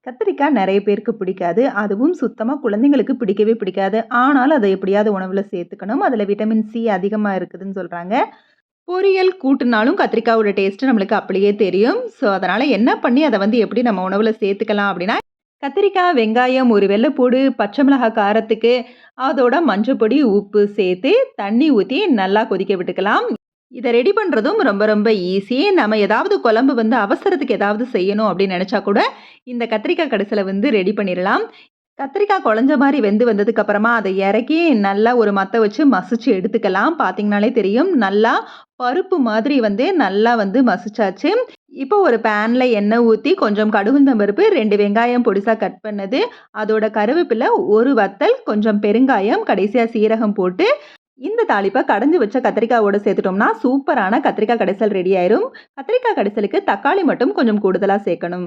கத்திரிக்காய் நெறைய பேருக்கு பிடிக்காது. அதுவும் சுத்தமா குழந்தைங்களுக்கு பிடிக்கவே பிடிக்காது. ஆனாலும் அத எப்படியாவது உணவுல சேர்த்துக்கணும். அதுல விட்டமின் சி அதிகமா இருக்குதுன்னு சொல்றாங்க. பொரியல், கூட்டுனாலும் கத்திரிக்காவோட டேஸ்ட்டு நம்மளுக்கு அப்படியே தெரியும். ஸோ, அதனால என்ன பண்ணி அத எப்படி நம்ம உணவுல சேர்த்துக்கலாம் அப்படின்னா, கத்திரிக்காய், வெங்காயம், ஒரு வெள்ளைப்பூடு, பச்சை மிளகாய் காரத்துக்கு, அதோட மஞ்சப்பொடி, உப்பு சேர்த்து தண்ணி ஊத்தி நல்லா கொதிக்க விட்டுக்கலாம். இத ரெடி பண்றதும் ரொம்ப ரொம்ப ஈஸி. நம்ம ஏதாவது குழம்பு அவசரத்துக்கு ஏதாவது செய்யணும் அப்படின்னு நெனச்சா கூட, இந்த கத்திரிக்காய் கடைசல ரெடி பண்ணிறலாம். கத்திரிக்காய் குழஞ்ச மாரி வெந்து வந்ததுக்கு அப்புறமா அத இறக்கி நல்லா ஒரு மத்த வச்சு மசிச்சு எடுத்துக்கலாம். பார்த்தீங்கனாலே தெரியும். நல்லா பருப்பு மாதிரி நல்லா மசிச்சாச்சு. இப்போ ஒரு பேன்ல எண்ணெய் ஊத்தி கொஞ்சம் கடுகுளுந்தம் பருப்பு, 2 வெங்காயம் பொடிசா கட் பண்ணது, அதோட கருவேப்பில, 1 வத்தல், கொஞ்சம் பெருங்காயம், கடைசியா சீரகம் போட்டு இந்த தாளிப்ப கடைஞ்சு வச்ச கத்திரிக்காவோட சேர்த்துட்டோம்னா, சூப்பரான கத்திரிக்காய் கடைசல் ரெடி ஆயிரும். கத்திரிக்காய் கடைசலுக்கு தக்காளி மட்டும் கொஞ்சம் கூடுதலா சேர்க்கணும்.